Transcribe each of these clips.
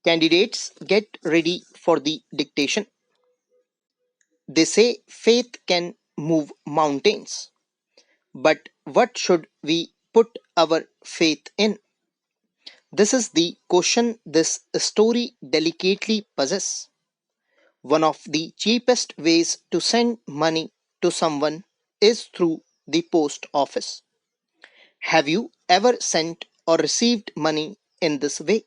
Candidates, get ready for the dictation. They say faith can move mountains, but what should we put our faith in? This is the question this story delicately possesses. One of the cheapest ways to send money to someone is through the post office. Have you ever sent or received money in this way?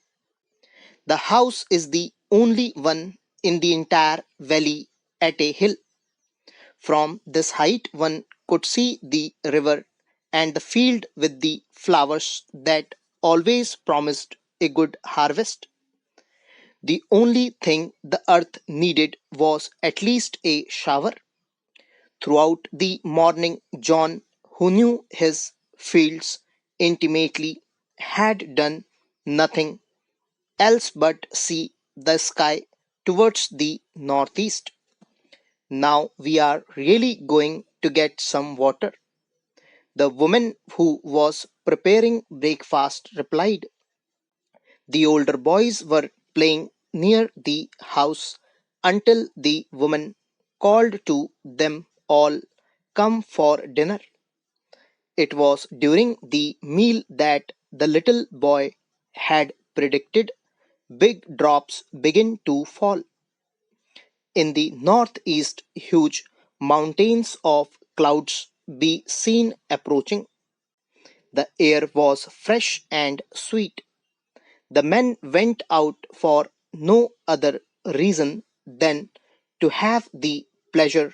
The house is the only one in the entire valley at a hill. From this height, one could see the river and the field with the flowers that always promised a good harvest. The only thing the earth needed was at least a shower. Throughout the morning, John, who knew his fields intimately, had done nothing else but see the sky towards the northeast. Now we are really going to get some water. The woman who was preparing breakfast replied. The older boys were playing near the house until the woman called to them all, come for dinner. It was during the meal that the little boy had predicted big drops begin to fall. In the northeast, huge mountains of clouds be seen approaching. The air was fresh and sweet. The men went out for no other reason than to have the pleasure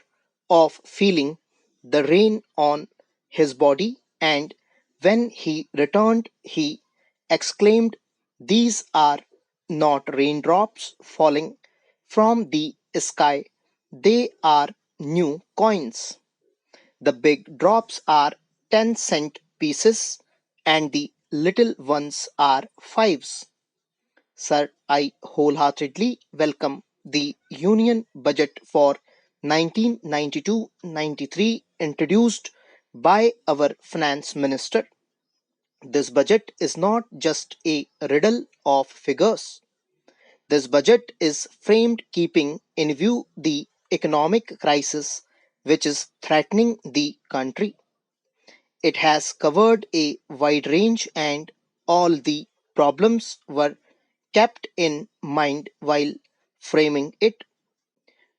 of feeling the rain on his body, and when he returned, he exclaimed, "These are not raindrops falling from the sky, they are new coins. The big drops are 10-cent pieces, and the little ones are fives." Sir, I wholeheartedly welcome the Union Budget for 1992-93 introduced by our Finance Minister. This budget is not just a riddle of figures. This budget is framed keeping in view the economic crisis which is threatening the country. It has covered a wide range, and all the problems were kept in mind while framing it.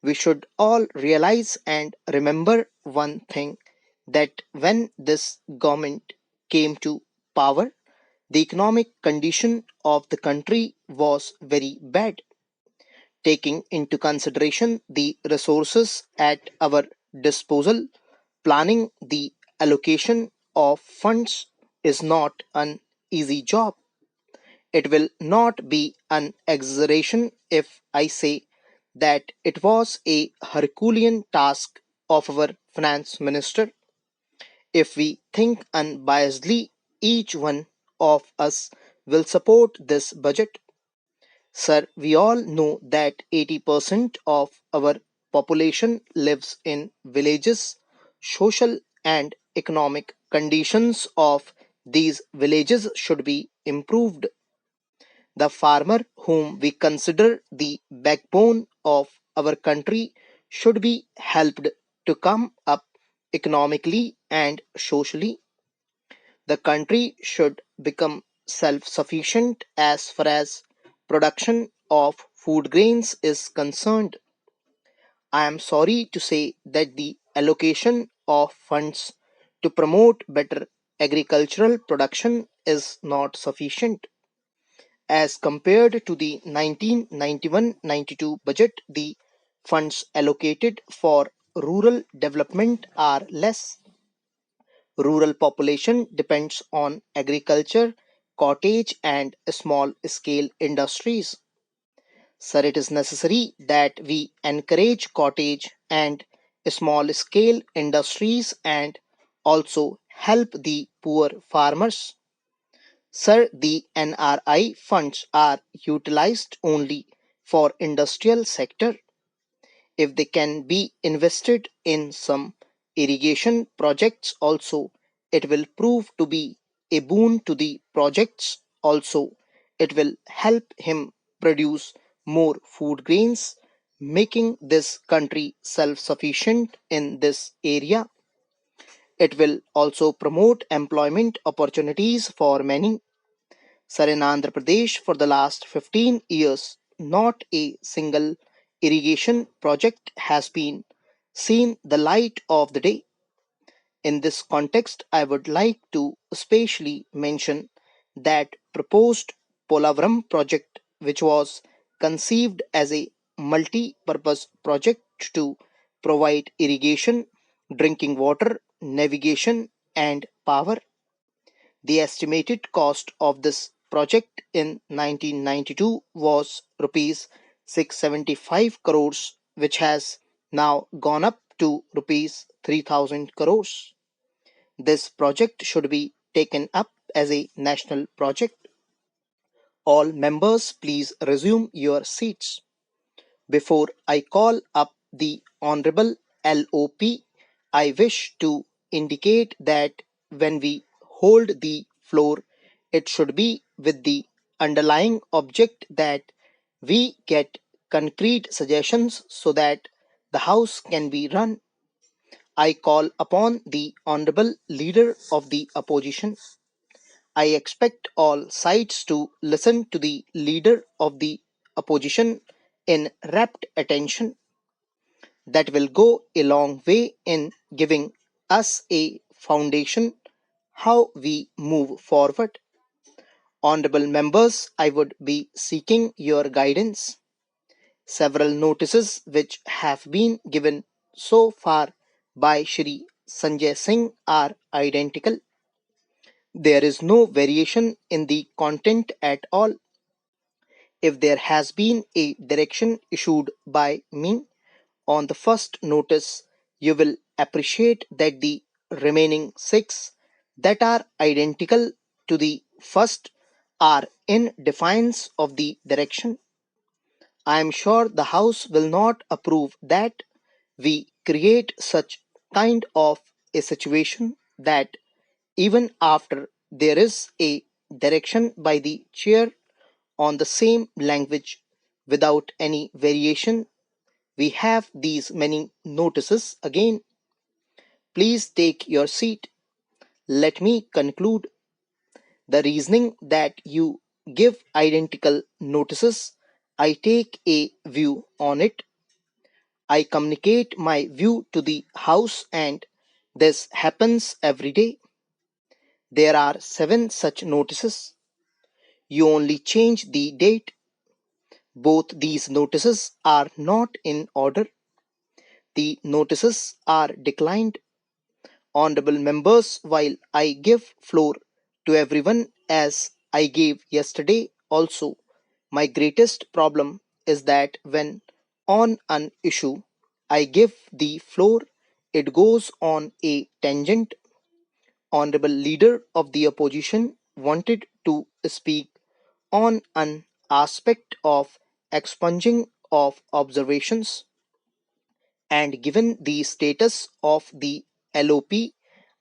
We should all realize and remember one thing, that when this government came to power, the economic condition of the country was very bad. Taking into consideration the resources at our disposal, planning the allocation of funds is not an easy job. It will not be an exaggeration if I say that it was a Herculean task of our finance minister. If we think unbiasedly, each one of us will support this budget. Sir, we all know that 80% of our population lives in villages. Social and economic conditions of these villages should be improved. The farmer, whom we consider the backbone of our country, should be helped to come up economically and socially. The country should become self sufficient as far as production of food grains is concerned. I am sorry to say that the allocation of funds to promote better agricultural production is not sufficient. As compared to the 1991-92 budget, the funds allocated for rural development are less. Rural population depends on agriculture, cottage, and small scale industries. Sir, it is necessary that we encourage cottage and small scale industries and also help the poor farmers. Sir, the NRI funds are utilized only for industrial sector. If they can be invested in some irrigation projects also, it will prove to be a boon to the projects also. It will help him produce more food grains, making this country self sufficient in this area. It will also promote employment opportunities for many. Sir, in Andhra Pradesh, for the last 15 years, not a single irrigation project has been seen the light of the day. In this context, I would like to especially mention that proposed Polavaram project, which was conceived as a multi purpose project to provide irrigation, drinking water, navigation, and power. The estimated cost of this project in 1992 was rupees 675 crores, which has now gone up to rupees 3000 crores. This project should be taken up as a national project. All members, please resume your seats. Before I call up the Honorable LOP, I wish to indicate that when we hold the floor, it should be with the underlying object that we get concrete suggestions so that the House can be run. I call upon the Honorable Leader of the Opposition. I expect all sides to listen to the Leader of the Opposition in rapt attention. That will go a long way in giving us a foundation how we move forward. Honorable members, I would be seeking your guidance. Several notices which have been given so far by Shri Sanjay Singh are identical. There is no variation in the content at all. If there has been a direction issued by me on the first notice, you will appreciate that the remaining six that are identical to the first are in defiance of the direction. I am sure the House will not approve that we create such kind of a situation that even after there is a direction by the chair on the same language without any variation, we have these many notices again. Please take your seat. Let me conclude. The reasoning that you give identical notices, I take a view on it. I communicate my view to the House, and this happens every day. There are seven such notices. You only change the date. Both these notices are not in order. The notices are declined. Honorable members, while I give floor to everyone as I gave yesterday also, my greatest problem is that when on an issue I give the floor, it goes on a tangent. Honorable leader of the opposition wanted to speak on an aspect of expunging of observations, and given the status of the LOP,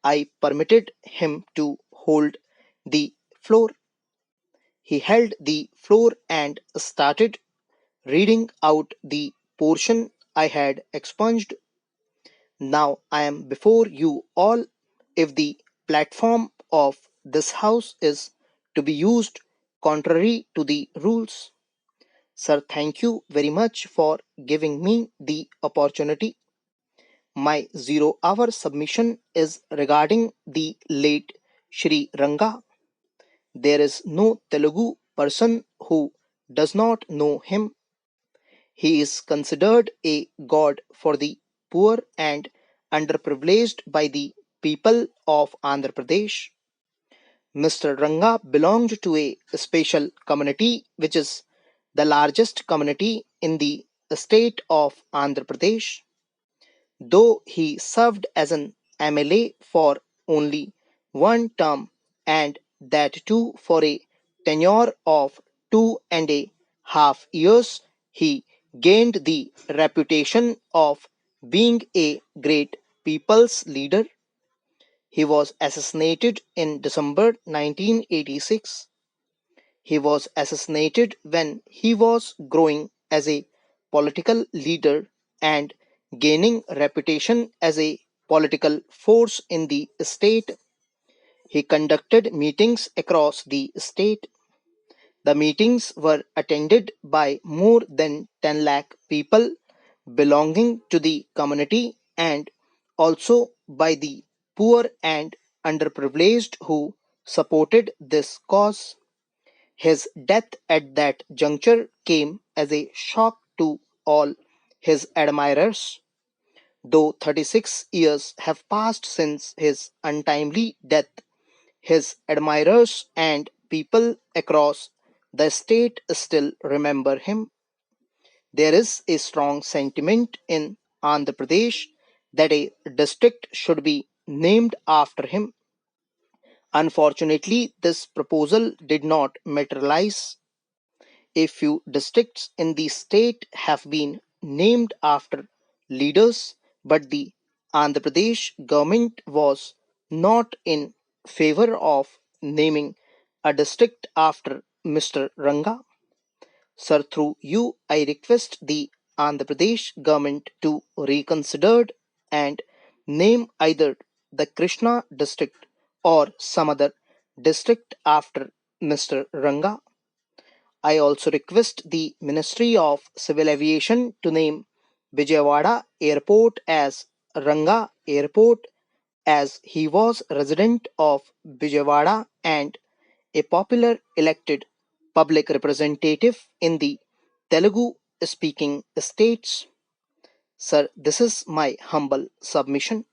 I permitted him to hold the floor. He held the floor and started reading out the portion I had expunged. Now I am before you all. If the platform of this House is to be used contrary to the rules, sir, thank you very much for giving me the opportunity. My 0 hour submission is regarding the late Shri Ranga. There is no Telugu person who does not know him. He is considered a god for the poor and underprivileged by the people of Andhra Pradesh. Mr. Ranga belonged to a special community which is the largest community in the state of Andhra Pradesh. Though he served as an MLA for only one term, and that too for a tenure of 2.5 years, he gained the reputation of being a great people's leader. He was assassinated in December 1986. He was assassinated when he was growing as a political leader and gaining reputation as a political force in the state. He conducted meetings across the state. The meetings were attended by more than 10 lakh people belonging to the community and also by the poor and underprivileged who supported this cause. His death at that juncture came as a shock to all his admirers. Though 36 years have passed since his untimely death, his admirers and people across the state still remember him. There is a strong sentiment in Andhra Pradesh that a district should be named after him. Unfortunately, this proposal did not materialize. A few districts in the state have been named after leaders, but the Andhra Pradesh government was not in favor of naming a district after Mr. Ranga. Sir, through you, I request the Andhra Pradesh government to reconsider and name either the Krishna district or some other district after Mr. Ranga. I also request the Ministry of Civil Aviation to name Vijayawada Airport as Ranga Airport as he was resident of Vijayawada and a popular elected public representative in the Telugu speaking states. Sir, this is my humble submission.